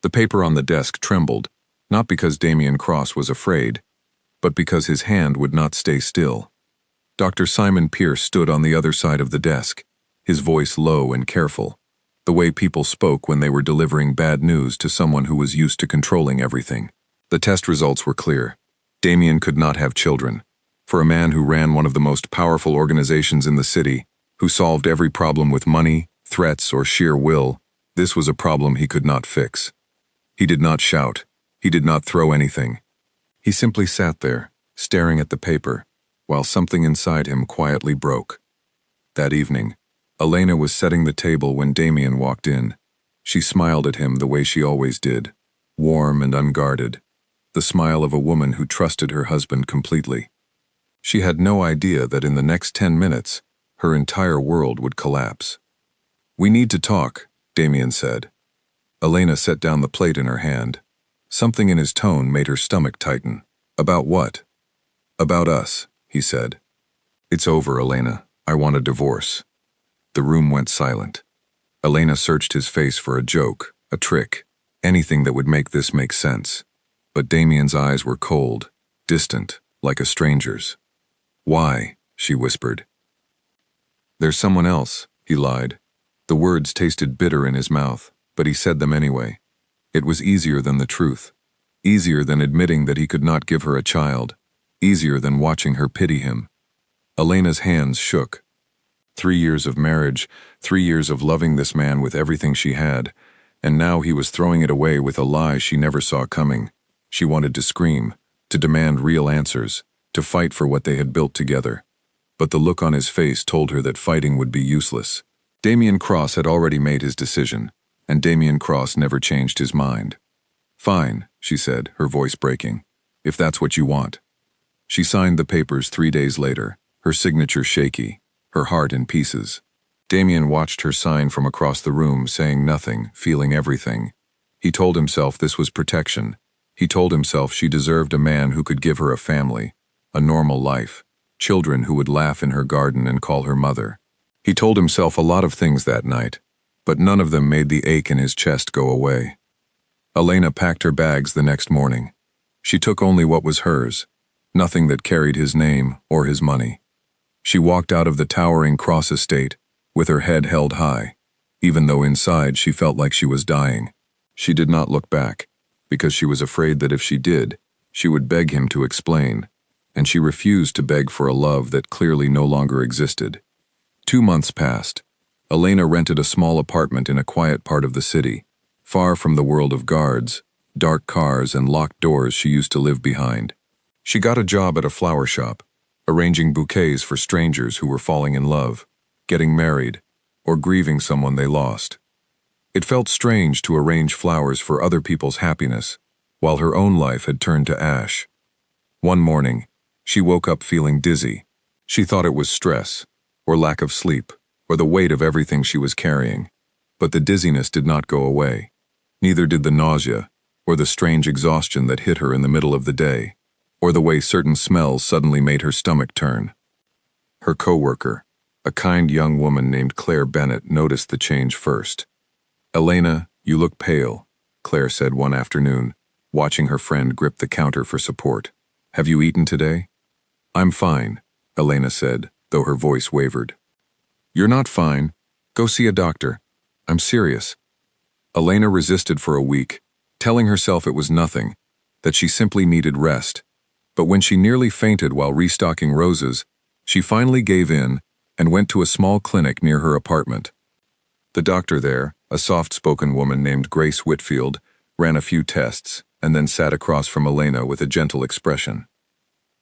The paper on the desk trembled, not because Damien Cross was afraid, but because his hand would not stay still. Dr. Simon Pierce stood on the other side of the desk, his voice low and careful, the way people spoke when they were delivering bad news to someone who was used to controlling everything. The test results were clear. Damien could not have children. For a man who ran one of the most powerful organizations in the city, who solved every problem with money, threats, or sheer will, this was a problem he could not fix. He did not shout. He did not throw anything. He simply sat there, staring at the paper, while something inside him quietly broke. That evening, Elena was setting the table when Damien walked in. She smiled at him the way she always did, warm and unguarded, the smile of a woman who trusted her husband completely. She had no idea that in the next 10 minutes, her entire world would collapse. "We need to talk," Damien said. Elena set down the plate in her hand. Something in his tone made her stomach tighten. "About what?" "About us," he said. "It's over, Elena. I want a divorce." The room went silent. Elena searched his face for a joke, a trick, anything that would make this make sense. But Damien's eyes were cold, distant, like a stranger's. "Why?" she whispered. "There's someone else," he lied. The words tasted bitter in his mouth, but he said them anyway. It was easier than the truth. Easier than admitting that he could not give her a child. Easier than watching her pity him. Elena's hands shook. 3 years of marriage, 3 years of loving this man with everything she had, and now he was throwing it away with a lie she never saw coming. She wanted to scream, to demand real answers, to fight for what they had built together. But the look on his face told her that fighting would be useless. Damien Cross had already made his decision, and Damien Cross never changed his mind. "Fine," she said, her voice breaking, "if that's what you want." She signed the papers 3 days later, her signature shaky, her heart in pieces. Damien watched her sign from across the room, saying nothing, feeling everything. He told himself this was protection. He told himself she deserved a man who could give her a family, a normal life, children who would laugh in her garden and call her mother. He told himself a lot of things that night, but none of them made the ache in his chest go away. Elena packed her bags the next morning. She took only what was hers, nothing that carried his name or his money. She walked out of the towering Cross estate, with her head held high, even though inside she felt like she was dying. She did not look back, because she was afraid that if she did, she would beg him to explain, and she refused to beg for a love that clearly no longer existed. 2 months passed. Elena rented a small apartment in a quiet part of the city, far from the world of guards, dark cars, and locked doors she used to live behind. She got a job at a flower shop, arranging bouquets for strangers who were falling in love, getting married, or grieving someone they lost. It felt strange to arrange flowers for other people's happiness, while her own life had turned to ash. One morning, she woke up feeling dizzy. She thought it was stress, or lack of sleep, or the weight of everything she was carrying. But the dizziness did not go away. Neither did the nausea, or the strange exhaustion that hit her in the middle of the day, or the way certain smells suddenly made her stomach turn. Her coworker, a kind young woman named Claire Bennett, noticed the change first. "Elena, you look pale," Claire said one afternoon, watching her friend grip the counter for support. "Have you eaten today?" "I'm fine," Elena said, though her voice wavered. "You're not fine. Go see a doctor. I'm serious." Elena resisted for a week, telling herself it was nothing, that she simply needed rest. But when she nearly fainted while restocking roses, she finally gave in and went to a small clinic near her apartment. The doctor there, a soft-spoken woman named Grace Whitfield, ran a few tests and then sat across from Elena with a gentle expression.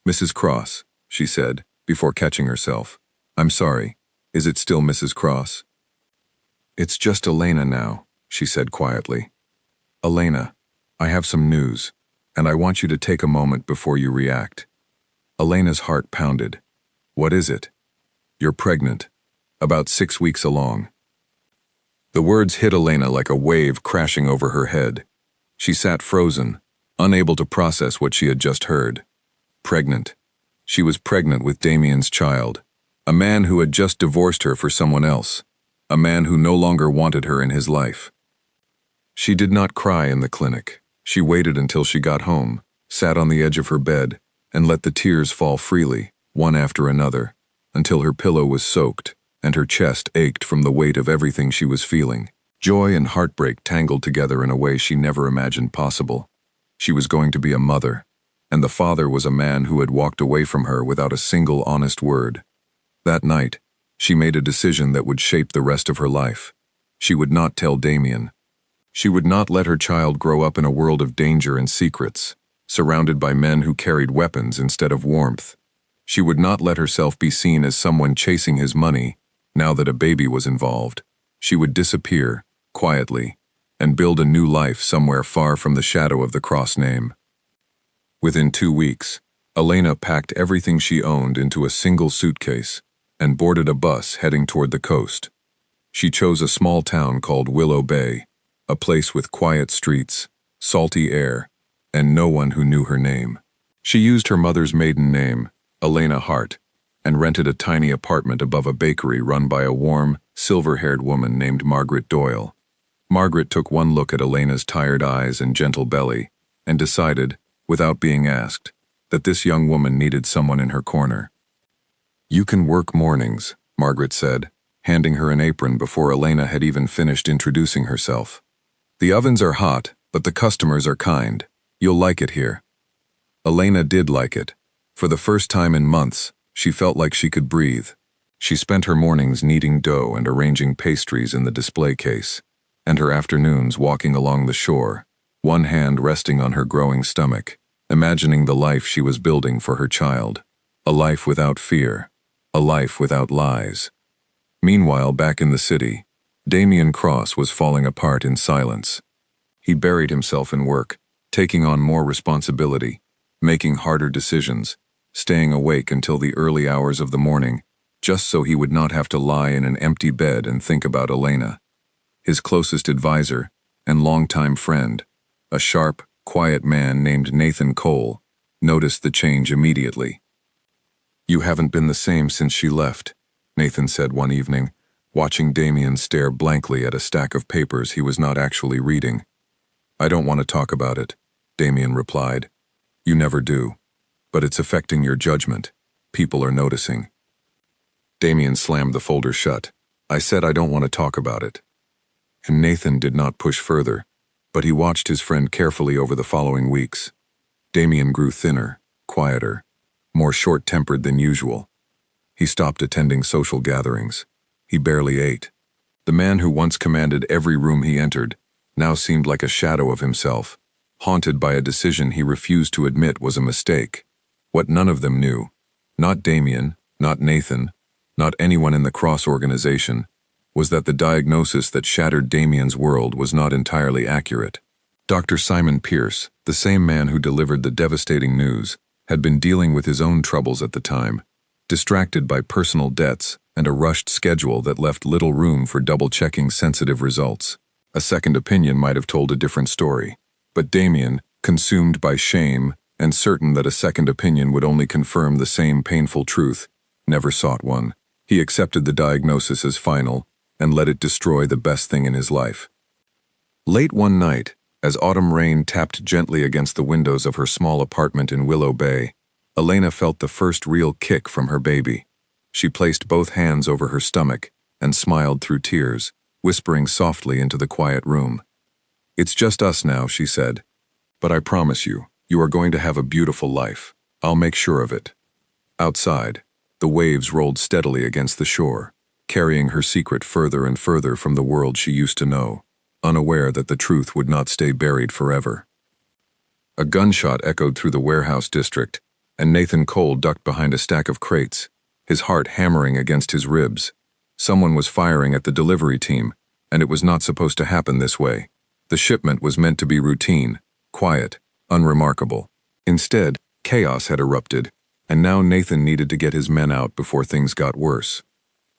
"Mrs. Cross," she said, before catching herself. "I'm sorry. Is it still Mrs. Cross?" "It's just Elena now," she said quietly. "Elena, I have some news, and I want you to take a moment before you react." Elena's heart pounded. "What is it?" "You're pregnant. About 6 weeks along." The words hit Elena like a wave crashing over her head. She sat frozen, unable to process what she had just heard. Pregnant. She was pregnant with Damien's child, a man who had just divorced her for someone else, a man who no longer wanted her in his life. She did not cry in the clinic. She waited until she got home, sat on the edge of her bed, and let the tears fall freely, one after another, until her pillow was soaked and her chest ached from the weight of everything she was feeling. Joy and heartbreak tangled together in a way she never imagined possible. She was going to be a mother, and the father was a man who had walked away from her without a single honest word. That night, she made a decision that would shape the rest of her life. She would not tell Damien. She would not let her child grow up in a world of danger and secrets, surrounded by men who carried weapons instead of warmth. She would not let herself be seen as someone chasing his money, now that a baby was involved. She would disappear, quietly, and build a new life somewhere far from the shadow of the cross name. Within 2 weeks, Elena packed everything she owned into a single suitcase and boarded a bus heading toward the coast. She chose a small town called Willow Bay, a place with quiet streets, salty air, and no one who knew her name. She used her mother's maiden name, Elena Hart, and rented a tiny apartment above a bakery run by a warm, silver-haired woman named Margaret Doyle. Margaret took one look at Elena's tired eyes and gentle belly and decided, without being asked, that this young woman needed someone in her corner. "You can work mornings," Margaret said, handing her an apron before Elena had even finished introducing herself. "The ovens are hot, but the customers are kind. You'll like it here." Elena did like it. For the first time in months, she felt like she could breathe. She spent her mornings kneading dough and arranging pastries in the display case, and her afternoons walking along the shore, one hand resting on her growing stomach, imagining the life she was building for her child. A life without fear, a life without lies. Meanwhile, back in the city, Damien Cross was falling apart in silence. He buried himself in work, taking on more responsibility, making harder decisions, staying awake until the early hours of the morning, just so he would not have to lie in an empty bed and think about Elena. His closest advisor and longtime friend, a sharp, quiet man named Nathan Cole, noticed the change immediately. "You haven't been the same since she left," Nathan said one evening, watching Damien stare blankly at a stack of papers he was not actually reading. "I don't want to talk about it," Damien replied. "You never do. But it's affecting your judgment. People are noticing." Damien slammed the folder shut. "I said I don't want to talk about it." And Nathan did not push further, but he watched his friend carefully over the following weeks. Damien grew thinner, quieter, more short-tempered than usual. He stopped attending social gatherings. He barely ate. The man who once commanded every room he entered now seemed like a shadow of himself, haunted by a decision he refused to admit was a mistake. What none of them knew, not Damien, not Nathan, not anyone in the Cross organization, was that the diagnosis that shattered Damien's world was not entirely accurate. Dr. Simon Pierce, the same man who delivered the devastating news, had been dealing with his own troubles at the time, distracted by personal debts and a rushed schedule that left little room for double-checking sensitive results. A second opinion might have told a different story, but Damien, consumed by shame and certain that a second opinion would only confirm the same painful truth, never sought one. He accepted the diagnosis as final and let it destroy the best thing in his life. Late one night, as autumn rain tapped gently against the windows of her small apartment in Willow Bay, Elena felt the first real kick from her baby. She placed both hands over her stomach and smiled through tears, whispering softly into the quiet room. "It's just us now," she said. "But I promise you, you are going to have a beautiful life. I'll make sure of it." Outside, the waves rolled steadily against the shore, carrying her secret further and further from the world she used to know, unaware that the truth would not stay buried forever. A gunshot echoed through the warehouse district, and Nathan Cole ducked behind a stack of crates, his heart hammering against his ribs. Someone was firing at the delivery team, and it was not supposed to happen this way. The shipment was meant to be routine, quiet, unremarkable. Instead, chaos had erupted, and now Nathan needed to get his men out before things got worse.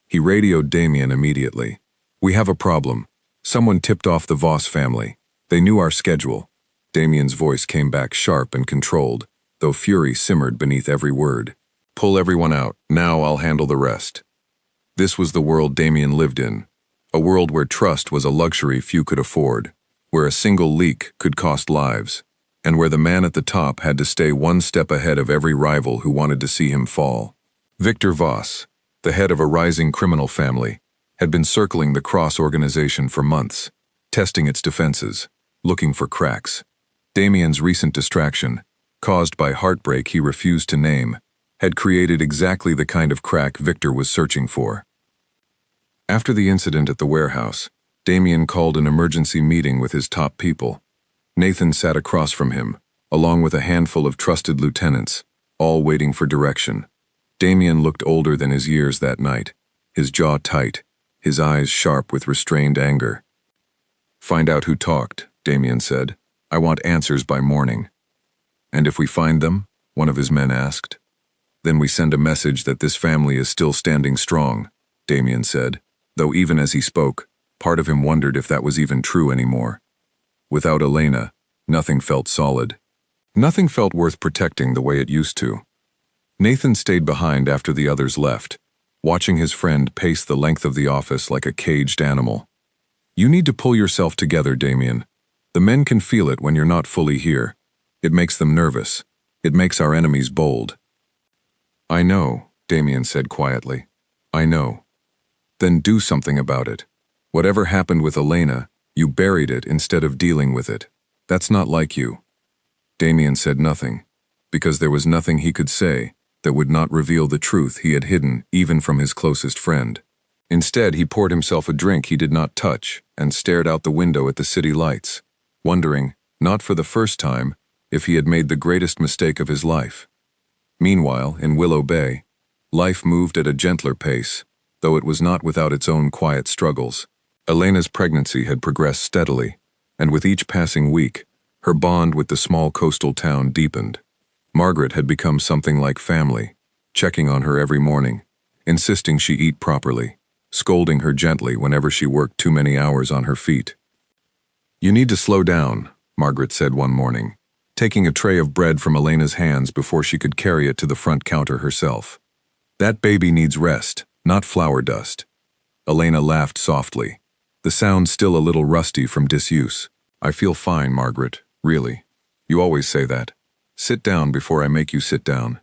He radioed Damien immediately. "We have a problem. Someone tipped off the Voss family. They knew our schedule." Damien's voice came back sharp and controlled, though fury simmered beneath every word. "Pull everyone out. Now I'll handle the rest." This was the world Damien lived in, a world where trust was a luxury few could afford, where a single leak could cost lives, and where the man at the top had to stay one step ahead of every rival who wanted to see him fall. Victor Voss, the head of a rising criminal family, had been circling the Cross organization for months, testing its defenses, looking for cracks. Damien's recent distraction, caused by heartbreak he refused to name, had created exactly the kind of crack Victor was searching for. After the incident at the warehouse, Damien called an emergency meeting with his top people. Nathan sat across from him, along with a handful of trusted lieutenants, all waiting for direction. Damien looked older than his years that night, his jaw tight, his eyes sharp with restrained anger. "Find out who talked," Damien said. "I want answers by morning." "And if we find them?" one of his men asked. "Then we send a message that this family is still standing strong," Damien said, though even as he spoke, part of him wondered if that was even true anymore. Without Elena, nothing felt solid. Nothing felt worth protecting the way it used to. Nathan stayed behind after the others left, watching his friend pace the length of the office like a caged animal. "You need to pull yourself together, Damien. The men can feel it when you're not fully here. It makes them nervous. It makes our enemies bold." "I know," Damien said quietly. "I know." "Then do something about it. Whatever happened with Elena, you buried it instead of dealing with it. That's not like you." Damien said nothing, because there was nothing he could say that would not reveal the truth he had hidden even from his closest friend. Instead, he poured himself a drink he did not touch and stared out the window at the city lights, wondering, not for the first time, if he had made the greatest mistake of his life. Meanwhile, in Willow Bay, life moved at a gentler pace, though it was not without its own quiet struggles. Elena's pregnancy had progressed steadily, and with each passing week, her bond with the small coastal town deepened. Margaret had become something like family, checking on her every morning, insisting she eat properly, scolding her gently whenever she worked too many hours on her feet. "You need to slow down," Margaret said one morning, taking a tray of bread from Elena's hands before she could carry it to the front counter herself. "That baby needs rest, not flour dust." Elena laughed softly, the sound still a little rusty from disuse. "I feel fine, Margaret, really. You always say that. Sit down before I make you sit down."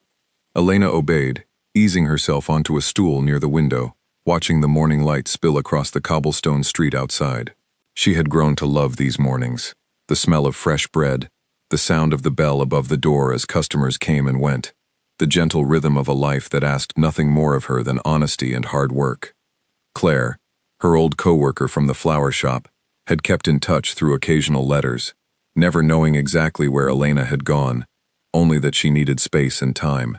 Elena obeyed, easing herself onto a stool near the window, watching the morning light spill across the cobblestone street outside. She had grown to love these mornings, the smell of fresh bread, the sound of the bell above the door as customers came and went, the gentle rhythm of a life that asked nothing more of her than honesty and hard work. Claire, her old co-worker from the flower shop, had kept in touch through occasional letters, never knowing exactly where Elena had gone, only that she needed space and time.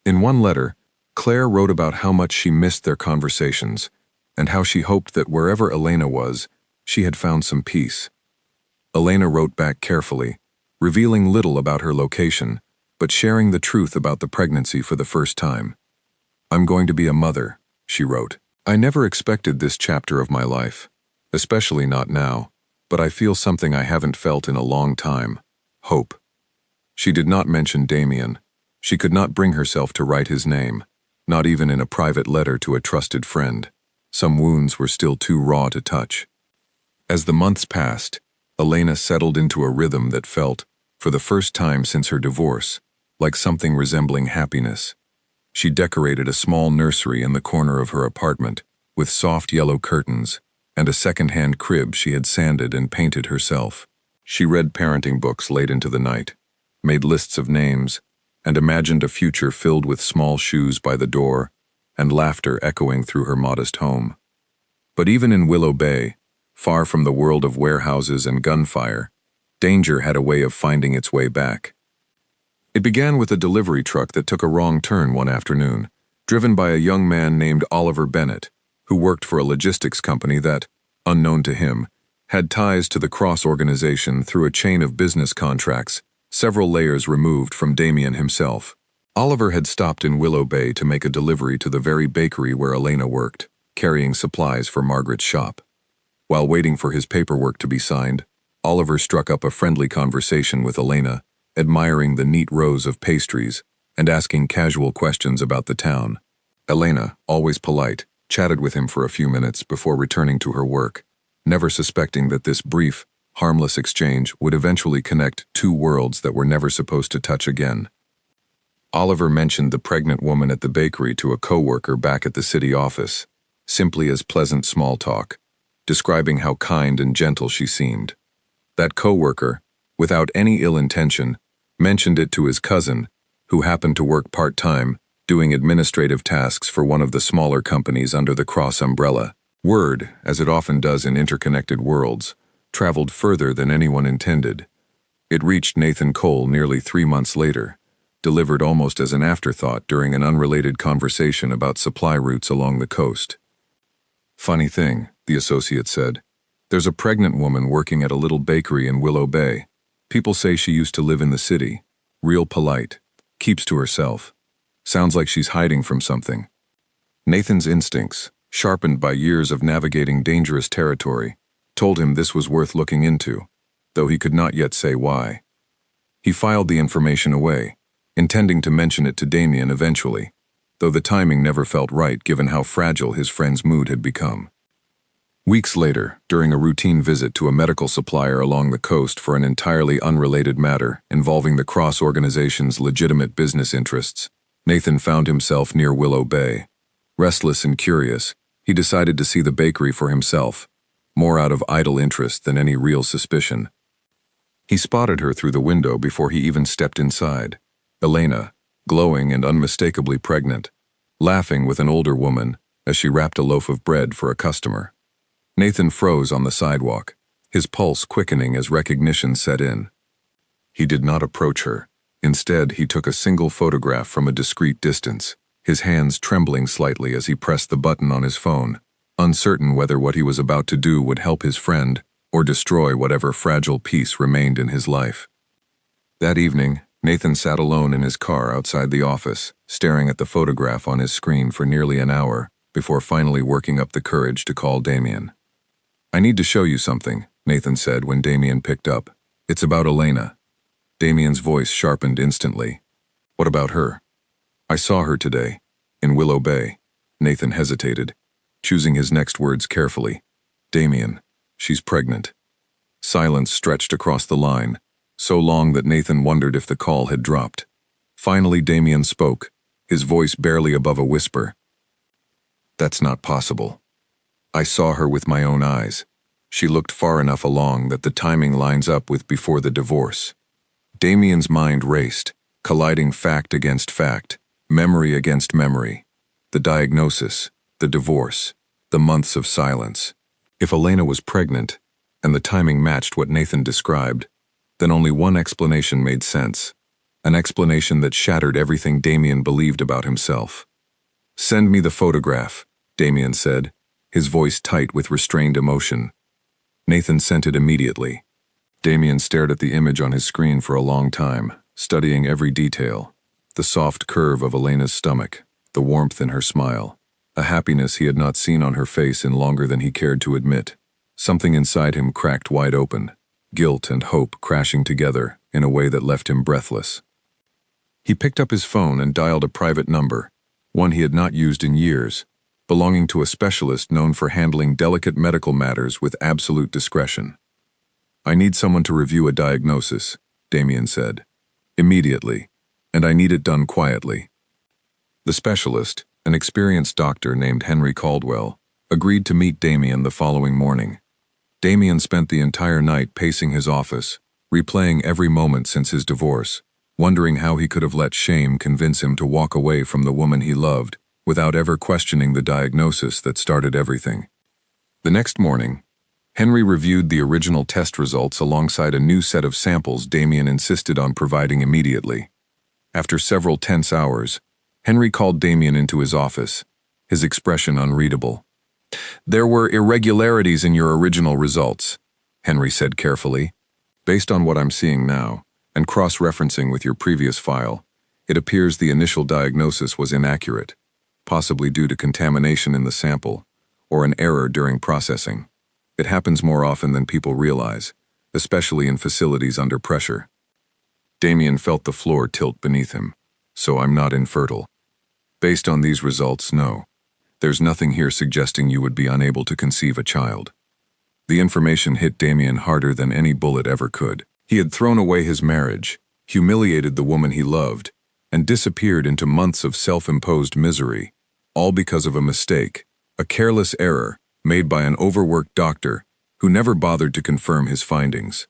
In one letter, Claire wrote about how much she missed their conversations, and how she hoped that wherever Elena was, she had found some peace. Elena wrote back carefully, revealing little about her location, but sharing the truth about the pregnancy for the first time. "I'm going to be a mother," she wrote. "I never expected this chapter of my life, especially not now, but I feel something I haven't felt in a long time: hope." She did not mention Damien. She could not bring herself to write his name, not even in a private letter to a trusted friend. Some wounds were still too raw to touch. As the months passed, Elena settled into a rhythm that felt, for the first time since her divorce, like something resembling happiness. She decorated a small nursery in the corner of her apartment, with soft yellow curtains, and a second-hand crib she had sanded and painted herself. She read parenting books late into the night, made lists of names, and imagined a future filled with small shoes by the door and laughter echoing through her modest home. But even in Willow Bay, far from the world of warehouses and gunfire, danger had a way of finding its way back. It began with a delivery truck that took a wrong turn one afternoon, driven by a young man named Oliver Bennett, who worked for a logistics company that, unknown to him, had ties to the Cross organization through a chain of business contracts several layers removed from Damien himself. Oliver had stopped in Willow Bay to make a delivery to the very bakery where Elena worked, carrying supplies for Margaret's shop. While waiting for his paperwork to be signed, Oliver struck up a friendly conversation with Elena, admiring the neat rows of pastries and asking casual questions about the town. Elena, always polite, chatted with him for a few minutes before returning to her work, never suspecting that this brief, harmless exchange would eventually connect two worlds that were never supposed to touch again. Oliver mentioned the pregnant woman at the bakery to a coworker back at the city office, simply as pleasant small talk, describing how kind and gentle she seemed. That coworker, without any ill intention, mentioned it to his cousin, who happened to work part-time, doing administrative tasks for one of the smaller companies under the Cross umbrella. Word, as it often does in interconnected worlds, traveled further than anyone intended. It reached Nathan Cole nearly 3 months later, delivered almost as an afterthought during an unrelated conversation about supply routes along the coast. "Funny thing," the associate said. "There's a pregnant woman working at a little bakery in Willow Bay. People say she used to live in the city. Real polite. Keeps to herself. Sounds like she's hiding from something." Nathan's instincts, sharpened by years of navigating dangerous territory, told him this was worth looking into, though he could not yet say why. He filed the information away, intending to mention it to Damien eventually, though the timing never felt right given how fragile his friend's mood had become. Weeks later, during a routine visit to a medical supplier along the coast for an entirely unrelated matter involving the Cross organization's legitimate business interests, Nathan found himself near Willow Bay. Restless and curious, he decided to see the bakery for himself, more out of idle interest than any real suspicion. He spotted her through the window before he even stepped inside. Elena, glowing and unmistakably pregnant, laughing with an older woman as she wrapped a loaf of bread for a customer. Nathan froze on the sidewalk, his pulse quickening as recognition set in. He did not approach her. Instead, he took a single photograph from a discreet distance, his hands trembling slightly as he pressed the button on his phone, uncertain whether what he was about to do would help his friend or destroy whatever fragile peace remained in his life. That evening, Nathan sat alone in his car outside the office, staring at the photograph on his screen for nearly an hour before finally working up the courage to call Damien. "I need to show you something," Nathan said when Damien picked up. "It's about Elena." Damien's voice sharpened instantly. "What about her?" "I saw her today, in Willow Bay." Nathan hesitated, choosing his next words carefully. "Damien, she's pregnant." Silence stretched across the line, so long that Nathan wondered if the call had dropped. Finally, Damien spoke, his voice barely above a whisper. "That's not possible. I saw her with my own eyes. She looked far enough along that the timing lines up with before the divorce." Damien's mind raced, colliding fact against fact, memory against memory. The diagnosis, the divorce, the months of silence. If Elena was pregnant, and the timing matched what Nathan described, then only one explanation made sense, an explanation that shattered everything Damien believed about himself. "Send me the photograph," Damien said, his voice tight with restrained emotion. Nathan sent it immediately. Damien stared at the image on his screen for a long time, studying every detail. The soft curve of Elena's stomach, the warmth in her smile, a happiness he had not seen on her face in longer than he cared to admit. Something inside him cracked wide open, guilt and hope crashing together in a way that left him breathless. He picked up his phone and dialed a private number, one he had not used in years, belonging to a specialist known for handling delicate medical matters with absolute discretion. "I need someone to review a diagnosis," Damien said. "Immediately, and I need it done quietly." The specialist, an experienced doctor named Henry Caldwell, agreed to meet Damien the following morning. Damien spent the entire night pacing his office, replaying every moment since his divorce, wondering how he could have let shame convince him to walk away from the woman he loved without ever questioning the diagnosis that started everything. The next morning, Henry reviewed the original test results alongside a new set of samples Damien insisted on providing immediately. After several tense hours, Henry called Damien into his office, his expression unreadable. "There were irregularities in your original results," Henry said carefully. "Based on what I'm seeing now, and cross-referencing with your previous file, it appears the initial diagnosis was inaccurate, possibly due to contamination in the sample, or an error during processing. It happens more often than people realize, especially in facilities under pressure." Damien felt the floor tilt beneath him. "So I'm not infertile. Based on these results, no. There's nothing here suggesting you would be unable to conceive a child." The information hit Damien harder than any bullet ever could. He had thrown away his marriage, humiliated the woman he loved, and disappeared into months of self-imposed misery, all because of a mistake, a careless error made by an overworked doctor who never bothered to confirm his findings.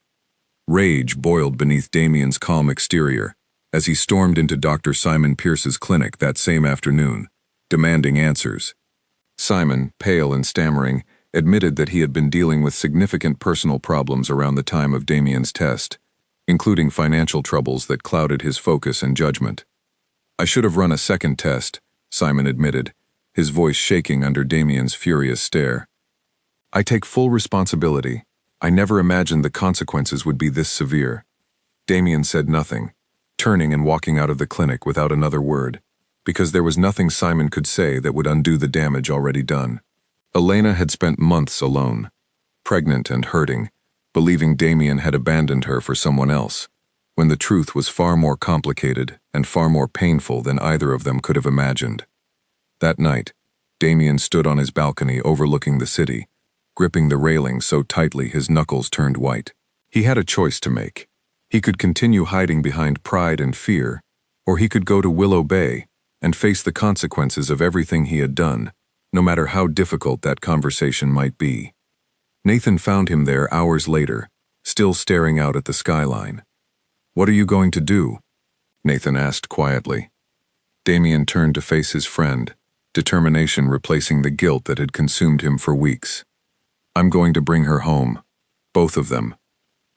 Rage boiled beneath Damien's calm exterior as he stormed into Dr. Simon Pierce's clinic that same afternoon, demanding answers. Simon, pale and stammering, admitted that he had been dealing with significant personal problems around the time of Damien's test, including financial troubles that clouded his focus and judgment. "I should have run a second test," Simon admitted, his voice shaking under Damien's furious stare. "I take full responsibility. I never imagined the consequences would be this severe." Damien said nothing, turning and walking out of the clinic without another word, because there was nothing Simon could say that would undo the damage already done. Elena had spent months alone, pregnant and hurting, believing Damien had abandoned her for someone else, when the truth was far more complicated and far more painful than either of them could have imagined. That night, Damien stood on his balcony overlooking the city, gripping the railing so tightly his knuckles turned white. He had a choice to make. He could continue hiding behind pride and fear, or he could go to Willow Bay and face the consequences of everything he had done, no matter how difficult that conversation might be. Nathan found him there hours later, still staring out at the skyline. "What are you going to do?" Nathan asked quietly. Damien turned to face his friend, determination replacing the guilt that had consumed him for weeks. "I'm going to bring her home. Both of them.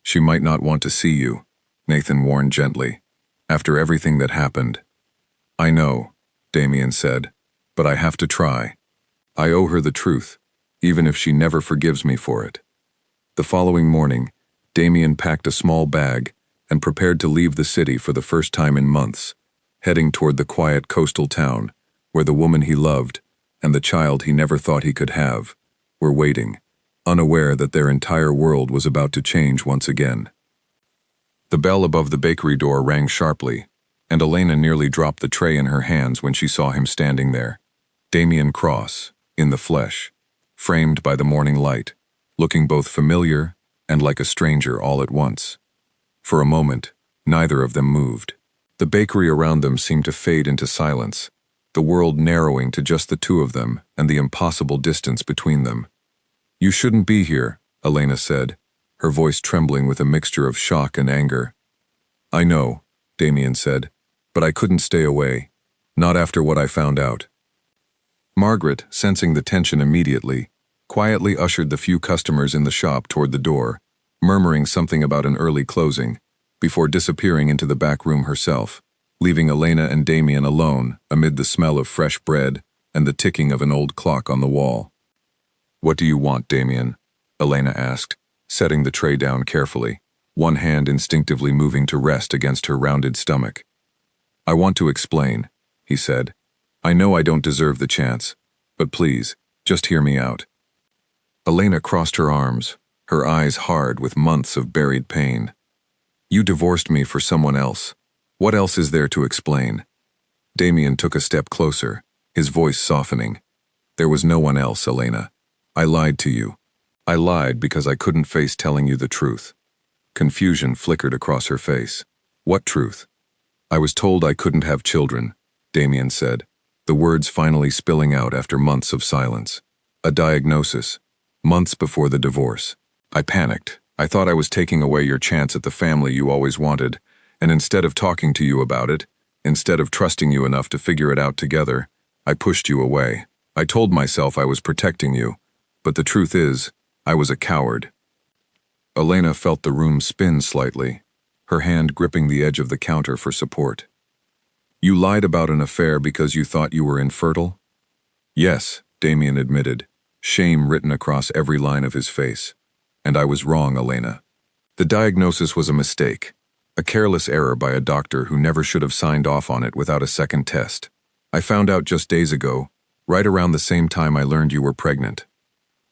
She might not want to see you," Nathan warned gently, "after everything that happened." "I know," Damien said, "but I have to try. I owe her the truth, even if she never forgives me for it." The following morning, Damien packed a small bag and prepared to leave the city for the first time in months, heading toward the quiet coastal town where the woman he loved and the child he never thought he could have were waiting, unaware that their entire world was about to change once again. The bell above the bakery door rang sharply, and Elena nearly dropped the tray in her hands when she saw him standing there. Damien Cross, in the flesh, framed by the morning light, looking both familiar and like a stranger all at once. For a moment, neither of them moved. The bakery around them seemed to fade into silence, the world narrowing to just the two of them and the impossible distance between them. "You shouldn't be here," Elena said, her voice trembling with a mixture of shock and anger. "I know," Damien said, "but I couldn't stay away. Not after what I found out." Margaret, sensing the tension immediately, quietly ushered the few customers in the shop toward the door, murmuring something about an early closing, before disappearing into the back room herself, leaving Elena and Damien alone amid the smell of fresh bread and the ticking of an old clock on the wall. "What do you want, Damien?" Elena asked, setting the tray down carefully, one hand instinctively moving to rest against her rounded stomach. "I want to explain," he said. "I know I don't deserve the chance, but please, just hear me out." Elena crossed her arms, her eyes hard with months of buried pain. "You divorced me for someone else. What else is there to explain?" Damien took a step closer, his voice softening. "There was no one else, Elena. I lied to you. I lied because I couldn't face telling you the truth." Confusion flickered across her face. "What truth?" "I was told I couldn't have children," Damien said, the words finally spilling out after months of silence. "A diagnosis. Months before the divorce. I panicked. I thought I was taking away your chance at the family you always wanted, and instead of talking to you about it, instead of trusting you enough to figure it out together, I pushed you away. I told myself I was protecting you, but the truth is, I was a coward." Elena felt the room spin slightly, her hand gripping the edge of the counter for support. "You lied about an affair because you thought you were infertile?" "Yes," Damien admitted, shame written across every line of his face. "And I was wrong, Elena. The diagnosis was a mistake, a careless error by a doctor who never should have signed off on it without a second test. I found out just days ago, right around the same time I learned you were pregnant."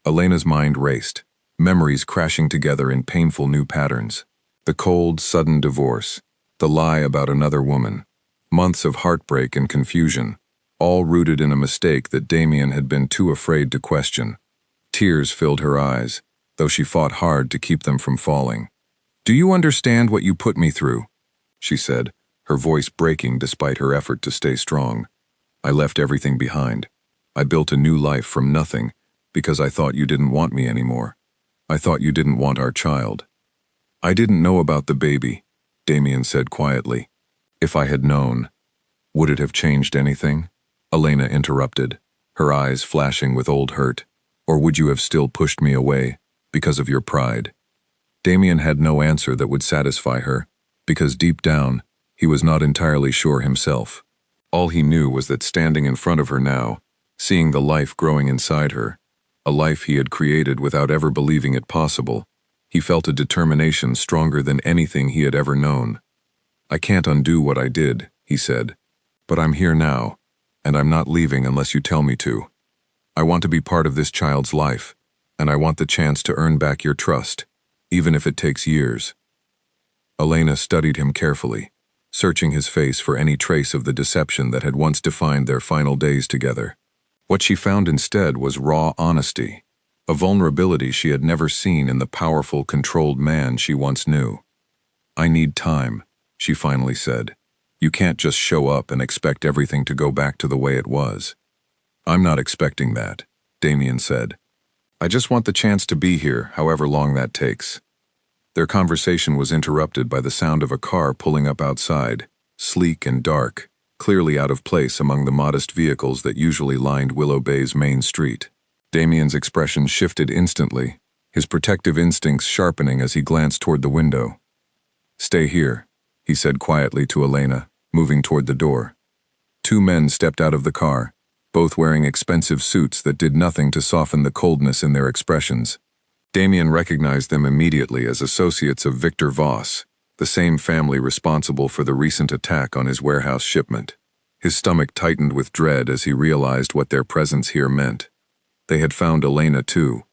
Elena's mind raced, memories crashing together in painful new patterns. The cold, sudden divorce, the lie about another woman, months of heartbreak and confusion, all rooted in a mistake that Damien had been too afraid to question. Tears filled her eyes, though she fought hard to keep them from falling. "Do you understand what you put me through?" she said, her voice breaking despite her effort to stay strong. "I left everything behind. I built a new life from nothing because I thought you didn't want me anymore. I thought you didn't want our child." "I didn't know about the baby," Damien said quietly. "If I had known, would it have changed anything?" Elena interrupted, her eyes flashing with old hurt. "Or would you have still pushed me away because of your pride?" Damien had no answer that would satisfy her, because deep down, he was not entirely sure himself. All he knew was that standing in front of her now, seeing the life growing inside her, a life he had created without ever believing it possible, he felt a determination stronger than anything he had ever known. "I can't undo what I did," he said, "but I'm here now, and I'm not leaving unless you tell me to. I want to be part of this child's life, and I want the chance to earn back your trust, even if it takes years." Elena studied him carefully, searching his face for any trace of the deception that had once defined their final days together. What she found instead was raw honesty, a vulnerability she had never seen in the powerful, controlled man she once knew. "I need time," she finally said. "You can't just show up and expect everything to go back to the way it was." "I'm not expecting that," Damien said. "I just want the chance to be here, however long that takes." Their conversation was interrupted by the sound of a car pulling up outside, sleek and dark, clearly out of place among the modest vehicles that usually lined Willow Bay's main street. Damien's expression shifted instantly, his protective instincts sharpening as he glanced toward the window. "Stay here," he said quietly to Elena, moving toward the door. Two men stepped out of the car, both wearing expensive suits that did nothing to soften the coldness in their expressions. Damien recognized them immediately as associates of Victor Voss, the same family responsible for the recent attack on his warehouse shipment. His stomach tightened with dread as he realized what their presence here meant. They had found Elena too.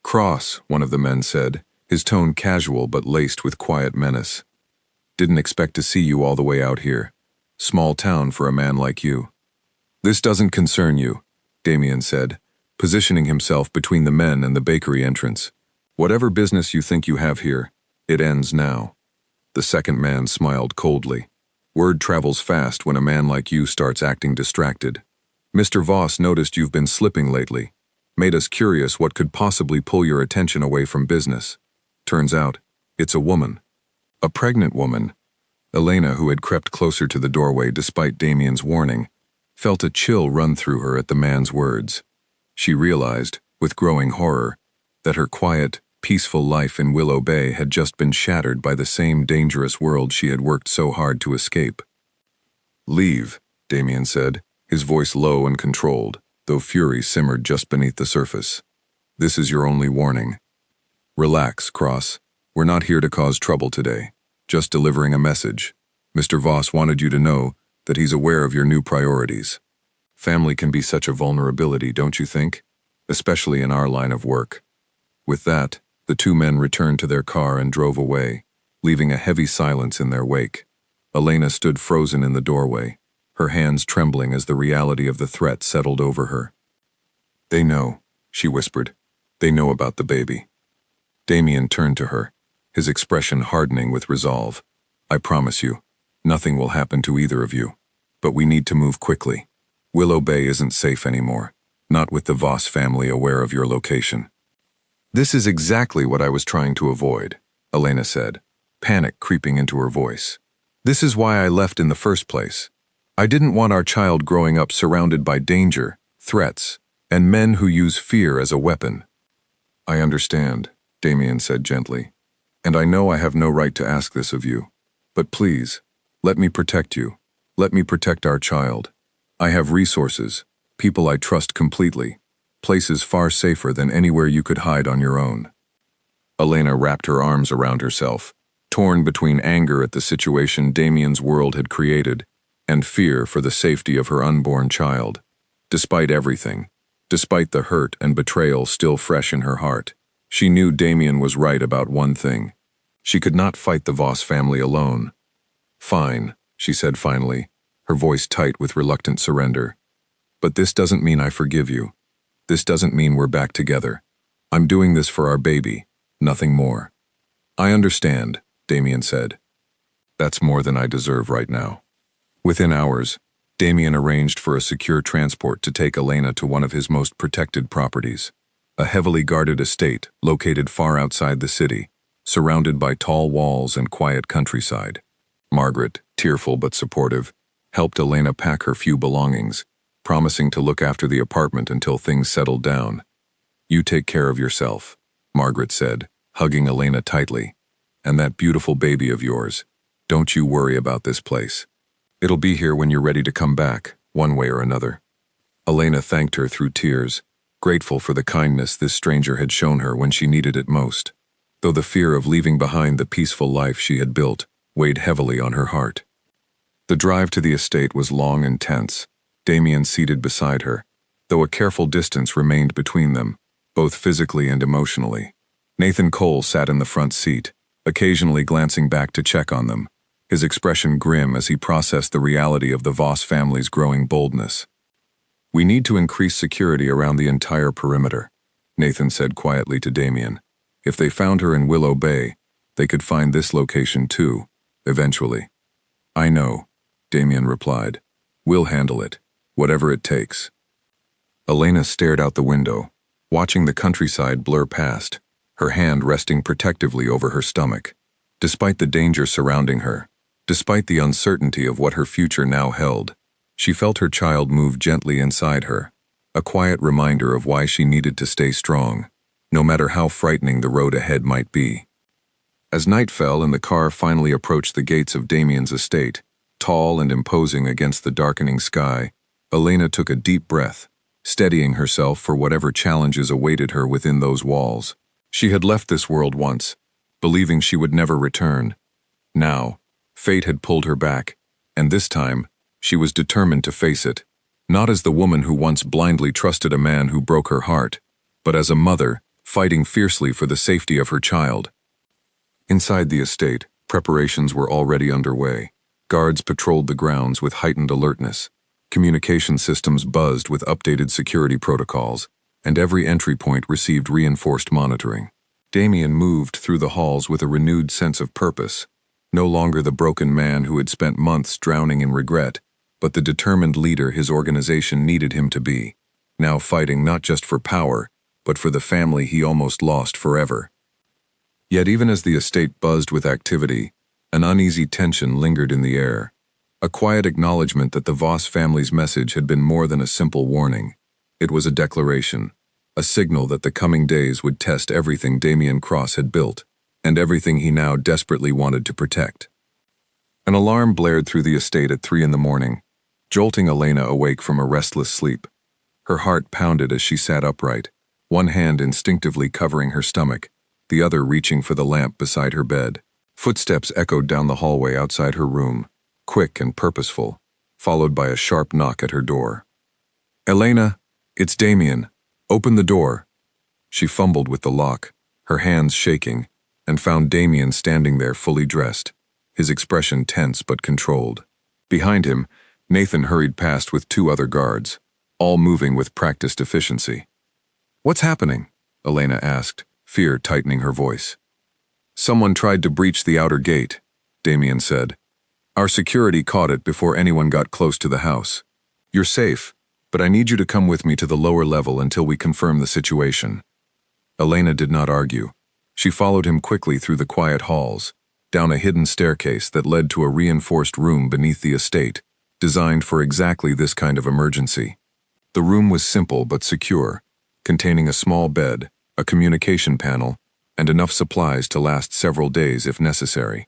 "Cross," one of the men said, his tone casual but laced with quiet menace. "Didn't expect to see you all the way out here. Small town for a man like you." "This doesn't concern you," Damien said, positioning himself between the men and the bakery entrance. "Whatever business you think you have here, it ends now." The second man smiled coldly. "Word travels fast when a man like you starts acting distracted. Mr. Voss noticed you've been slipping lately. Made us curious what could possibly pull your attention away from business. Turns out, it's a woman. A pregnant woman." Elena, who had crept closer to the doorway despite Damien's warning, felt a chill run through her at the man's words. She realized, with growing horror, that her quiet, peaceful life in Willow Bay had just been shattered by the same dangerous world she had worked so hard to escape. "Leave," Damien said, his voice low and controlled, though fury simmered just beneath the surface. "This is your only warning. Relax, Cross. We're not here to cause trouble today, just delivering a message. Mr. Voss wanted you to know that he's aware of your new priorities. Family can be such a vulnerability, don't you think? Especially in our line of work." With that, the two men returned to their car and drove away, leaving a heavy silence in their wake. Elena stood frozen in the doorway, her hands trembling as the reality of the threat settled over her. "They know," she whispered. "They know about the baby." Damien turned to her, his expression hardening with resolve. "I promise you, nothing will happen to either of you. But we need to move quickly. Willow Bay isn't safe anymore, not with the Voss family aware of your location." "This is exactly what I was trying to avoid," Elena said, panic creeping into her voice. "This is why I left in the first place. I didn't want our child growing up surrounded by danger, threats, and men who use fear as a weapon." "I understand," Damien said gently, "and I know I have no right to ask this of you. But please, let me protect you. Let me protect our child. I have resources, people I trust completely, places far safer than anywhere you could hide on your own." Elena wrapped her arms around herself, torn between anger at the situation Damien's world had created and fear for the safety of her unborn child. Despite everything, despite the hurt and betrayal still fresh in her heart, she knew Damien was right about one thing. She could not fight the Voss family alone. "Fine," she said finally, her voice tight with reluctant surrender. "But this doesn't mean I forgive you. This doesn't mean we're back together. I'm doing this for our baby, nothing more. I understand, Damien said. That's more than I deserve right now. Within hours, Damien arranged for a secure transport to take Elena to one of his most protected properties, a heavily guarded estate located far outside the city, surrounded by tall walls and quiet countryside. Margaret, tearful but supportive, helped Elena pack her few belongings, promising to look after the apartment until things settled down. You take care of yourself, Margaret said, hugging Elena tightly. And that beautiful baby of yours. Don't you worry about this place. It'll be here when you're ready to come back, one way or another. Elena thanked her through tears, grateful for the kindness this stranger had shown her when she needed it most, though the fear of leaving behind the peaceful life she had built weighed heavily on her heart. The drive to the estate was long and tense, Damien seated beside her, though a careful distance remained between them, both physically and emotionally. Nathan Cole sat in the front seat, occasionally glancing back to check on them, his expression grim as he processed the reality of the Voss family's growing boldness. We need to increase security around the entire perimeter, Nathan said quietly to Damien. If they found her in Willow Bay, they could find this location too, eventually. I know, Damien replied. We'll handle it, whatever it takes. Elena stared out the window, watching the countryside blur past, her hand resting protectively over her stomach. Despite the danger surrounding her, despite the uncertainty of what her future now held, she felt her child move gently inside her, a quiet reminder of why she needed to stay strong, no matter how frightening the road ahead might be. As night fell and the car finally approached the gates of Damien's estate, tall and imposing against the darkening sky, Elena took a deep breath, steadying herself for whatever challenges awaited her within those walls. She had left this world once, believing she would never return. Now, fate had pulled her back, and this time, she was determined to face it, not as the woman who once blindly trusted a man who broke her heart, but as a mother, fighting fiercely for the safety of her child. Inside the estate, preparations were already underway. Guards patrolled the grounds with heightened alertness. Communication systems buzzed with updated security protocols, and every entry point received reinforced monitoring. Damien moved through the halls with a renewed sense of purpose, no longer the broken man who had spent months drowning in regret, but the determined leader his organization needed him to be, now fighting not just for power, but for the family he almost lost forever. Yet even as the estate buzzed with activity, an uneasy tension lingered in the air, a quiet acknowledgement that the Voss family's message had been more than a simple warning. It was a declaration, a signal that the coming days would test everything Damien Cross had built, and everything he now desperately wanted to protect. An alarm blared through the estate at 3 a.m, jolting Elena awake from a restless sleep. Her heart pounded as she sat upright, one hand instinctively covering her stomach, the other reaching for the lamp beside her bed. Footsteps echoed down the hallway outside her room, quick and purposeful, followed by a sharp knock at her door. Elena, it's Damien. Open the door. She fumbled with the lock, her hands shaking, and found Damien standing there fully dressed, his expression tense but controlled. Behind him, Nathan hurried past with 2 other guards, all moving with practiced efficiency. What's happening? Elena asked, fear tightening her voice. Someone tried to breach the outer gate, Damien said. Our security caught it before anyone got close to the house. You're safe, but I need you to come with me to the lower level until we confirm the situation. Elena did not argue. She followed him quickly through the quiet halls, down a hidden staircase that led to a reinforced room beneath the estate, designed for exactly this kind of emergency. The room was simple but secure, containing a small bed, a communication panel, and enough supplies to last several days if necessary.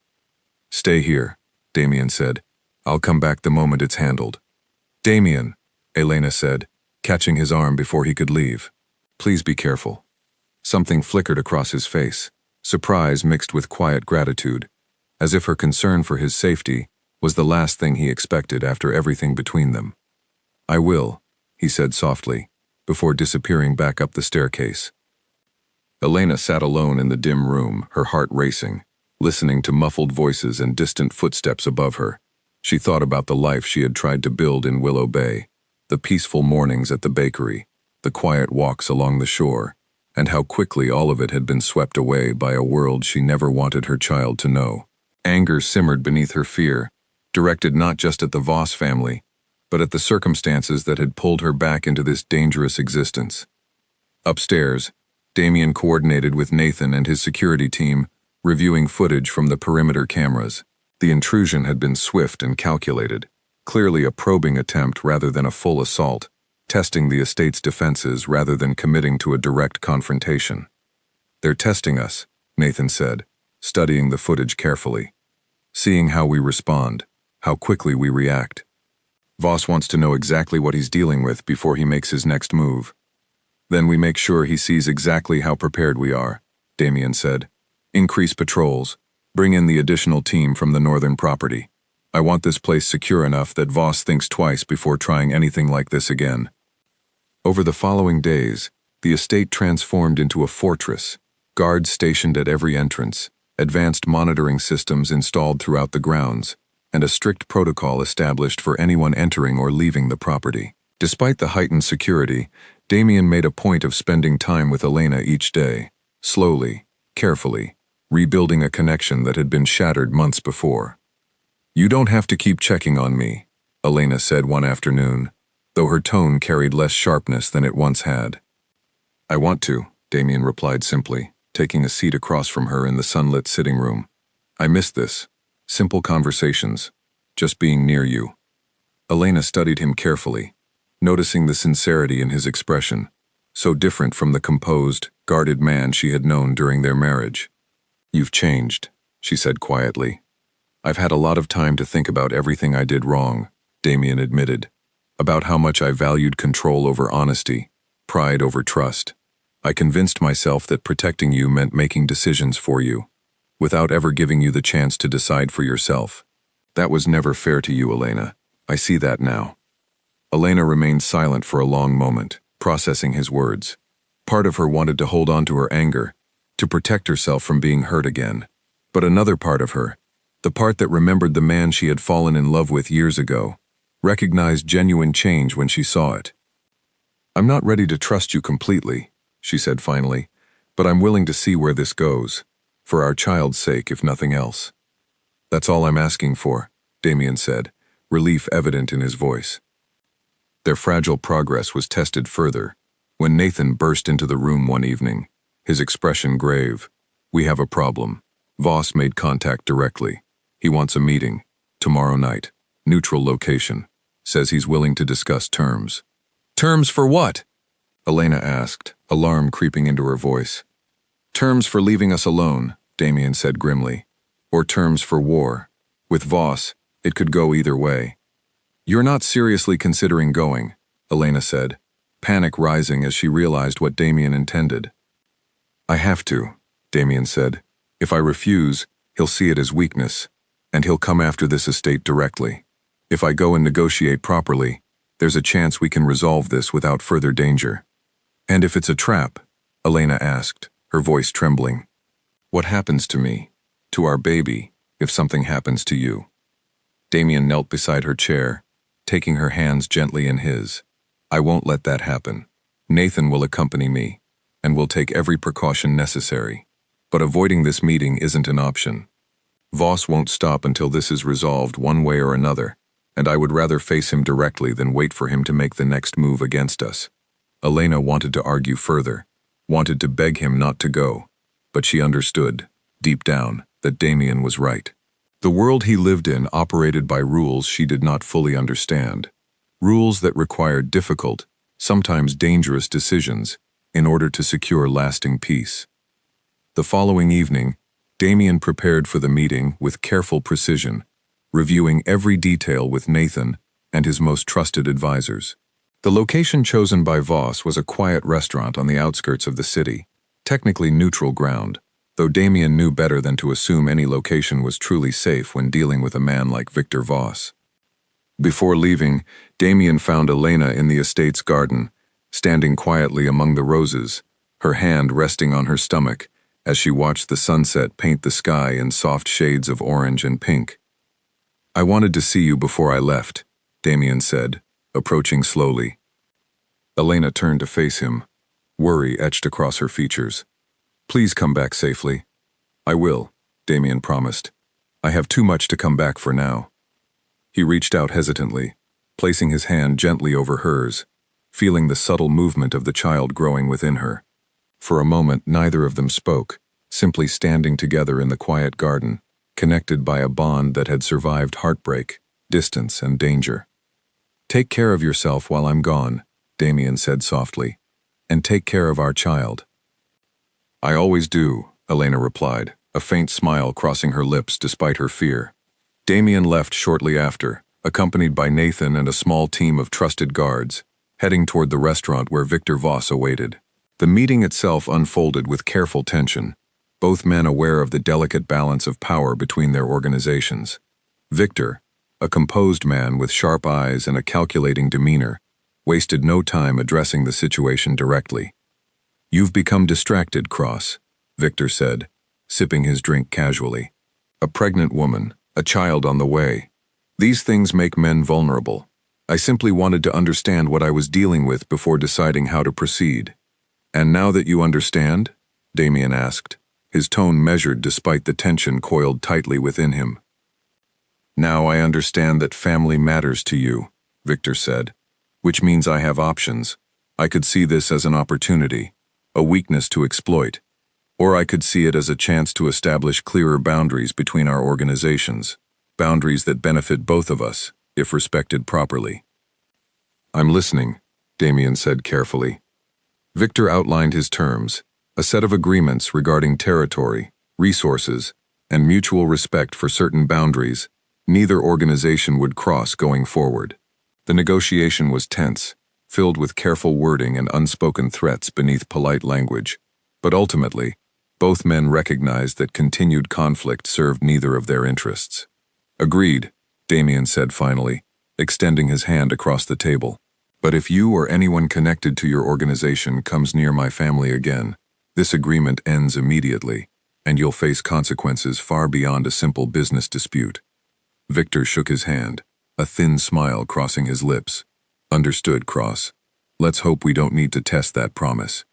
Stay here, Damien said. I'll come back the moment it's handled. Damien, Elena said, catching his arm before he could leave. Please be careful. Something flickered across his face, surprise mixed with quiet gratitude, as if her concern for his safety was the last thing he expected after everything between them. I will, he said softly, before disappearing back up the staircase. Elena sat alone in the dim room, her heart racing, listening to muffled voices and distant footsteps above her. She thought about the life she had tried to build in Willow Bay, the peaceful mornings at the bakery, the quiet walks along the shore, and how quickly all of it had been swept away by a world she never wanted her child to know. Anger simmered beneath her fear, directed not just at the Voss family, but at the circumstances that had pulled her back into this dangerous existence. Upstairs, Damien coordinated with Nathan and his security team, reviewing footage from the perimeter cameras. The intrusion had been swift and calculated, clearly a probing attempt rather than a full assault, testing the estate's defenses rather than committing to a direct confrontation. "They're testing us," Nathan said, studying the footage carefully. "Seeing how we respond, how quickly we react. Voss wants to know exactly what he's dealing with before he makes his next move. Then we make sure he sees exactly how prepared we are," Damien said. "Increase patrols. Bring in the additional team from the northern property. I want this place secure enough that Voss thinks twice before trying anything like this again." Over the following days, the estate transformed into a fortress, guards stationed at every entrance, advanced monitoring systems installed throughout the grounds, and a strict protocol established for anyone entering or leaving the property. Despite the heightened security, Damien made a point of spending time with Elena each day, slowly, carefully, rebuilding a connection that had been shattered months before. "You don't have to keep checking on me," Elena said one afternoon, though her tone carried less sharpness than it once had. "I want to," Damien replied simply, taking a seat across from her in the sunlit sitting room. "I miss this. Simple conversations. Just being near you." Elena studied him carefully, noticing the sincerity in his expression, so different from the composed, guarded man she had known during their marriage. "You've changed," she said quietly. "I've had a lot of time to think about everything I did wrong," Damien admitted, "about how much I valued control over honesty, pride over trust. I convinced myself that protecting you meant making decisions for you, without ever giving you the chance to decide for yourself. That was never fair to you, Elena. I see that now." Elena remained silent for a long moment, processing his words. Part of her wanted to hold on to her anger, to protect herself from being hurt again. But another part of her, the part that remembered the man she had fallen in love with years ago, recognized genuine change when she saw it. "I'm not ready to trust you completely," she said finally, "but I'm willing to see where this goes, for our child's sake if nothing else." "That's all I'm asking for," Damien said, relief evident in his voice. Their fragile progress was tested further when Nathan burst into the room one evening, his expression grave. "We have a problem." Voss made contact directly. "He wants a meeting. Tomorrow night. Neutral location. Says he's willing to discuss terms." "Terms for what?" Elena asked, alarm creeping into her voice. "Terms for leaving us alone," Damien said grimly. "Or terms for war. With Voss, it could go either way." "You're not seriously considering going," Elena said, panic rising as she realized what Damien intended. "I have to," Damien said. "If I refuse, he'll see it as weakness, and he'll come after this estate directly. If I go and negotiate properly, there's a chance we can resolve this without further danger." "And if it's a trap?" Elena asked, her voice trembling. "What happens to me, to our baby, if something happens to you?" Damien knelt beside her chair, taking her hands gently in his. "I won't let that happen. Nathan will accompany me, and will take every precaution necessary. But avoiding this meeting isn't an option. Voss won't stop until this is resolved one way or another, and I would rather face him directly than wait for him to make the next move against us." Elena wanted to argue further, wanted to beg him not to go, but she understood, deep down, that Damien was right. The world he lived in operated by rules she did not fully understand, rules that required difficult, sometimes dangerous decisions in order to secure lasting peace. The following evening, Damien prepared for the meeting with careful precision, reviewing every detail with Nathan and his most trusted advisors. The location chosen by Voss was a quiet restaurant on the outskirts of the city, technically neutral ground, though Damien knew better than to assume any location was truly safe when dealing with a man like Victor Voss. Before leaving, Damien found Elena in the estate's garden, standing quietly among the roses, her hand resting on her stomach as she watched the sunset paint the sky in soft shades of orange and pink. "I wanted to see you before I left," Damien said, approaching slowly. Elena turned to face him. Worry etched across her features. "Please come back safely." "I will," Damien promised. "I have too much to come back for now." He reached out hesitantly, placing his hand gently over hers, feeling the subtle movement of the child growing within her. For a moment, neither of them spoke, simply standing together in the quiet garden, connected by a bond that had survived heartbreak, distance, and danger. "Take care of yourself while I'm gone," Damien said softly, "and take care of our child." "I always do," Elena replied, a faint smile crossing her lips despite her fear. Damien left shortly after, accompanied by Nathan and a small team of trusted guards, heading toward the restaurant where Victor Voss awaited. The meeting itself unfolded with careful tension, both men aware of the delicate balance of power between their organizations. Victor, a composed man with sharp eyes and a calculating demeanor, wasted no time addressing the situation directly. "You've become distracted, Cross," Victor said, sipping his drink casually. "A pregnant woman, a child on the way. These things make men vulnerable. I simply wanted to understand what I was dealing with before deciding how to proceed." "And now that you understand?" Damien asked, his tone measured despite the tension coiled tightly within him. "Now I understand that family matters to you," Victor said, "which means I have options. I could see this as an opportunity, a weakness to exploit, or I could see it as a chance to establish clearer boundaries between our organizations, boundaries that benefit both of us, if respected properly." "I'm listening," Damien said carefully. Victor outlined his terms, a set of agreements regarding territory, resources, and mutual respect for certain boundaries neither organization would cross going forward. The negotiation was tense, filled with careful wording and unspoken threats beneath polite language, but ultimately, both men recognized that continued conflict served neither of their interests. "Agreed," Damien said finally, extending his hand across the table. "But if you or anyone connected to your organization comes near my family again, this agreement ends immediately, and you'll face consequences far beyond a simple business dispute." Victor shook his hand, a thin smile crossing his lips. "Understood, Cross. Let's hope we don't need to test that promise."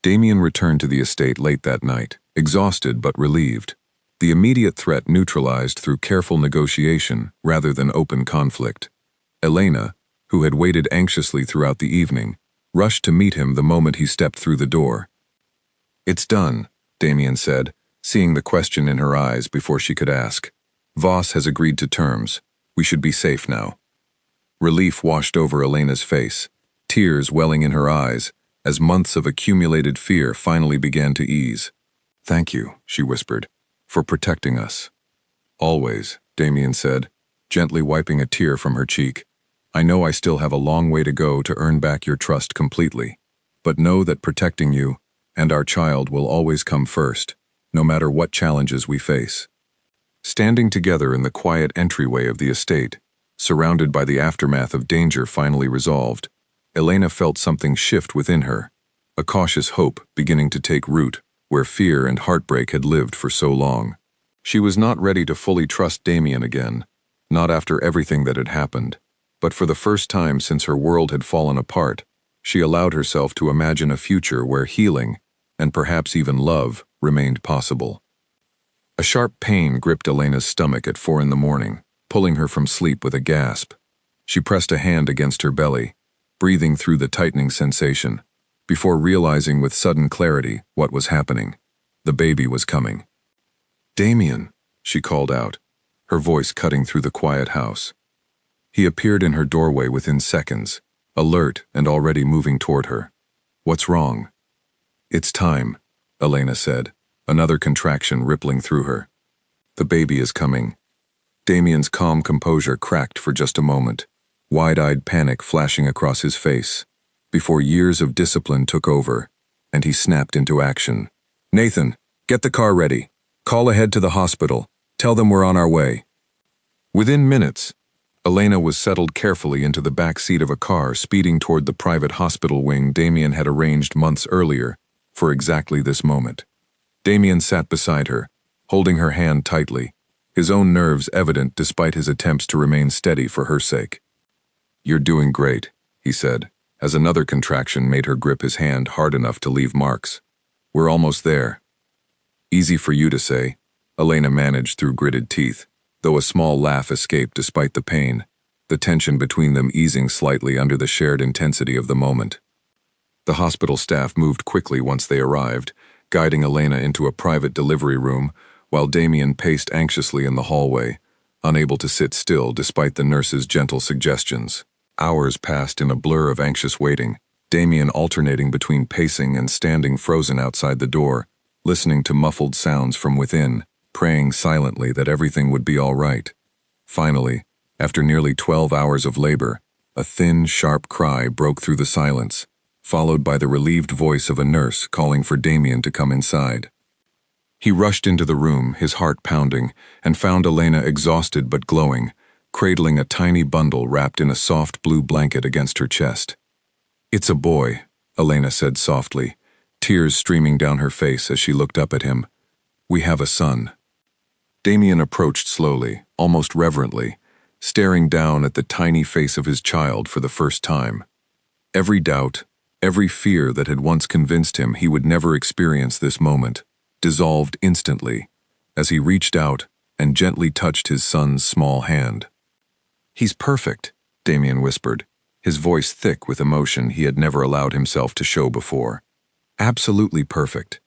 Damien returned to the estate late that night, exhausted but relieved. The immediate threat neutralized through careful negotiation rather than open conflict. Elena, who had waited anxiously throughout the evening, rushed to meet him the moment he stepped through the door. "It's done," Damien said, seeing the question in her eyes before she could ask. "Voss has agreed to terms. We should be safe now." Relief washed over Elena's face, tears welling in her eyes, as months of accumulated fear finally began to ease. "Thank you," she whispered, "for protecting us." "Always," Damien said, gently wiping a tear from her cheek. "I know I still have a long way to go to earn back your trust completely, but know that protecting you and our child will always come first, no matter what challenges we face." Standing together in the quiet entryway of the estate, surrounded by the aftermath of danger finally resolved, Elena felt something shift within her, a cautious hope beginning to take root where fear and heartbreak had lived for so long. She was not ready to fully trust Damien again, not after everything that had happened, but for the first time since her world had fallen apart, she allowed herself to imagine a future where healing, and perhaps even love, remained possible. A sharp pain gripped Elena's stomach at 4 a.m, pulling her from sleep with a gasp. She pressed a hand against her belly, breathing through the tightening sensation, before realizing with sudden clarity what was happening. The baby was coming. "Damien," she called out, her voice cutting through the quiet house. He appeared in her doorway within seconds, alert and already moving toward her. "What's wrong?" "It's time," Elena said, another contraction rippling through her. "The baby is coming." Damien's calm composure cracked for just a moment, wide-eyed panic flashing across his face, before years of discipline took over, and he snapped into action. "Nathan, get the car ready. Call ahead to the hospital. Tell them we're on our way." Within minutes, Elena was settled carefully into the back seat of a car speeding toward the private hospital wing Damien had arranged months earlier for exactly this moment. Damien sat beside her, holding her hand tightly, his own nerves evident despite his attempts to remain steady for her sake. "You're doing great," he said, as another contraction made her grip his hand hard enough to leave marks. "We're almost there." "Easy for you to say," Elena managed through gritted teeth, though a small laugh escaped despite the pain, the tension between them easing slightly under the shared intensity of the moment. The hospital staff moved quickly once they arrived, guiding Elena into a private delivery room, while Damien paced anxiously in the hallway, unable to sit still despite the nurse's gentle suggestions. Hours passed in a blur of anxious waiting, Damien alternating between pacing and standing frozen outside the door, listening to muffled sounds from within, praying silently that everything would be all right. Finally, after nearly 12 hours of labor, a thin, sharp cry broke through the silence, followed by the relieved voice of a nurse calling for Damien to come inside. He rushed into the room, his heart pounding, and found Elena exhausted but glowing, cradling a tiny bundle wrapped in a soft blue blanket against her chest. "It's a boy," Elena said softly, tears streaming down her face as she looked up at him. "We have a son." Damien approached slowly, almost reverently, staring down at the tiny face of his child for the first time. Every doubt, every fear that had once convinced him he would never experience this moment, dissolved instantly as he reached out and gently touched his son's small hand. "He's perfect," Damien whispered, his voice thick with emotion he had never allowed himself to show before. "Absolutely perfect."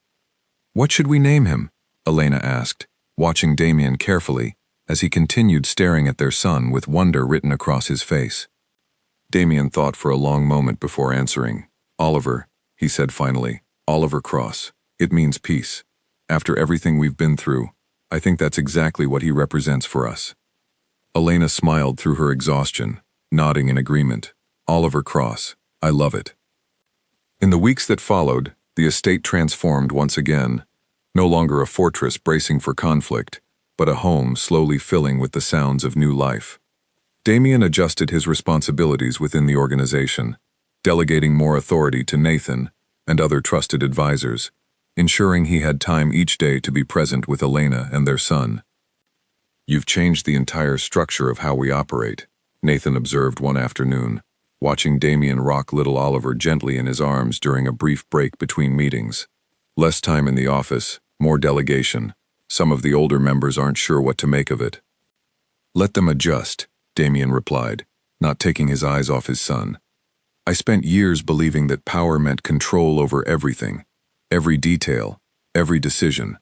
"What should we name him?" Elena asked, watching Damien carefully as he continued staring at their son with wonder written across his face. Damien thought for a long moment before answering. "Oliver," he said finally. "Oliver Cross. It means peace. After everything we've been through, I think that's exactly what he represents for us." Elena smiled through her exhaustion, nodding in agreement. "Oliver Cross. I love it." In the weeks that followed, the estate transformed once again, no longer a fortress bracing for conflict, but a home slowly filling with the sounds of new life. Damien adjusted his responsibilities within the organization, delegating more authority to Nathan and other trusted advisors, ensuring he had time each day to be present with Elena and their son. "You've changed the entire structure of how we operate," Nathan observed one afternoon, watching Damien rock little Oliver gently in his arms during a brief break between meetings. "Less time in the office, more delegation. Some of the older members aren't sure what to make of it." "Let them adjust," Damien replied, not taking his eyes off his son. "I spent years believing that power meant control over everything, every detail, every decision.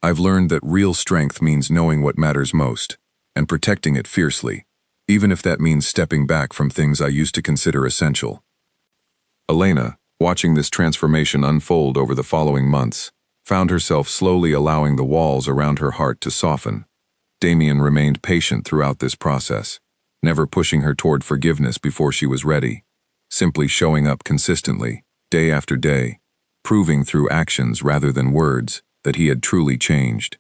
I've learned that real strength means knowing what matters most, and protecting it fiercely, even if that means stepping back from things I used to consider essential." Elena, watching this transformation unfold over the following months, found herself slowly allowing the walls around her heart to soften. Damien remained patient throughout this process, never pushing her toward forgiveness before she was ready, simply showing up consistently, day after day, proving through actions rather than words that he had truly changed.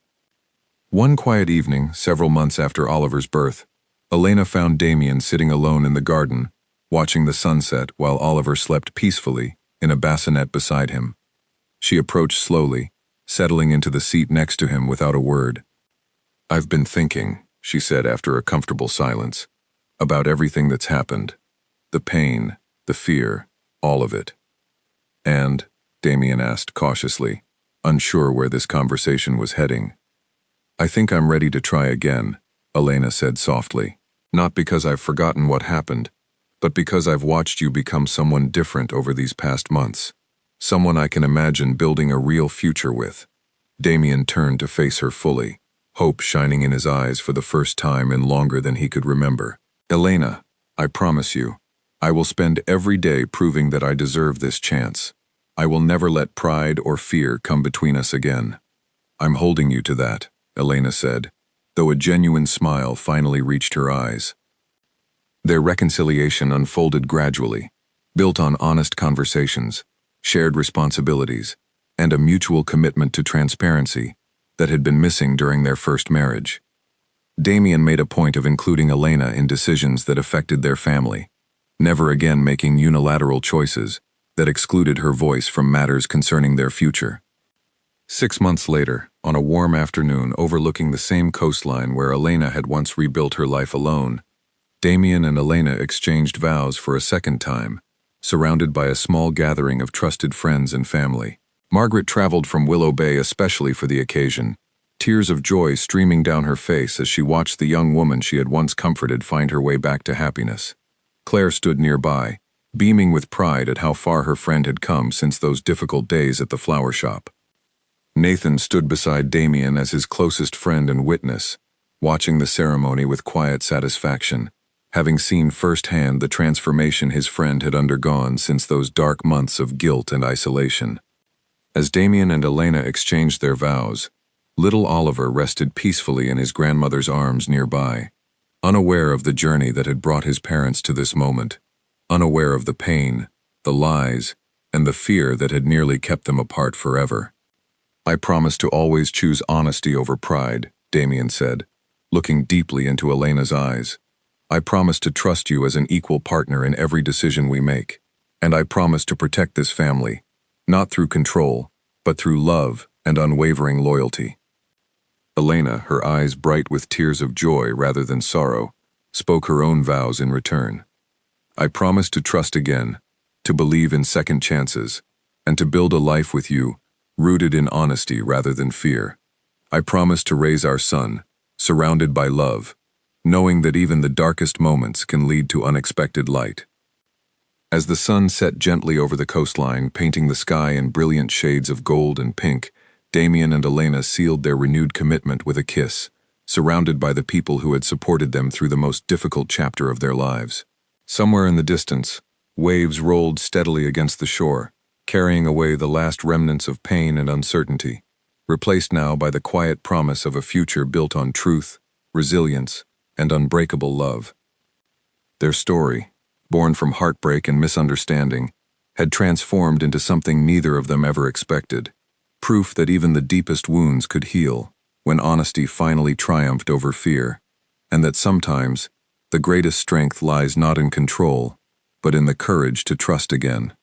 One quiet evening, several months after Oliver's birth, Elena found Damien sitting alone in the garden, watching the sunset while Oliver slept peacefully in a bassinet beside him. She approached slowly, settling into the seat next to him without a word. "I've been thinking," she said after a comfortable silence, "about everything that's happened. The pain, the fear, all of it." "And?" Damien asked cautiously, unsure where this conversation was heading. "I think I'm ready to try again," Elena said softly. "Not because I've forgotten what happened, but because I've watched you become someone different over these past months. Someone I can imagine building a real future with." Damien turned to face her fully, hope shining in his eyes for the first time in longer than he could remember. "Elena, I promise you, I will spend every day proving that I deserve this chance. I will never let pride or fear come between us again." "I'm holding you to that," Elena said, though a genuine smile finally reached her eyes. Their reconciliation unfolded gradually, built on honest conversations, shared responsibilities, and a mutual commitment to transparency that had been missing during their first marriage. Damien made a point of including Elena in decisions that affected their family, never again making unilateral choices that excluded her voice from matters concerning their future. 6 months later, on a warm afternoon overlooking the same coastline where Elena had once rebuilt her life alone, Damien and Elena exchanged vows for a second time, surrounded by a small gathering of trusted friends and family. Margaret traveled from Willow Bay especially for the occasion, tears of joy streaming down her face as she watched the young woman she had once comforted find her way back to happiness. Claire stood nearby, beaming with pride at how far her friend had come since those difficult days at the flower shop. Nathan stood beside Damien as his closest friend and witness, watching the ceremony with quiet satisfaction, having seen firsthand the transformation his friend had undergone since those dark months of guilt and isolation. As Damien and Elena exchanged their vows, little Oliver rested peacefully in his grandmother's arms nearby, unaware of the journey that had brought his parents to this moment, unaware of the pain, the lies, and the fear that had nearly kept them apart forever. "I promise to always choose honesty over pride," Damien said, looking deeply into Elena's eyes. "I promise to trust you as an equal partner in every decision we make, and I promise to protect this family, not through control, but through love and unwavering loyalty." Elena, her eyes bright with tears of joy rather than sorrow, spoke her own vows in return. "I promise to trust again, to believe in second chances, and to build a life with you, rooted in honesty rather than fear. I promise to raise our son, surrounded by love, knowing that even the darkest moments can lead to unexpected light." As the sun set gently over the coastline, painting the sky in brilliant shades of gold and pink, Damien and Elena sealed their renewed commitment with a kiss, surrounded by the people who had supported them through the most difficult chapter of their lives. Somewhere in the distance, waves rolled steadily against the shore, carrying away the last remnants of pain and uncertainty, replaced now by the quiet promise of a future built on truth, resilience, and unbreakable love. Their story, born from heartbreak and misunderstanding, had transformed into something neither of them ever expected, proof that even the deepest wounds could heal when honesty finally triumphed over fear, and that sometimes the greatest strength lies not in control, but in the courage to trust again.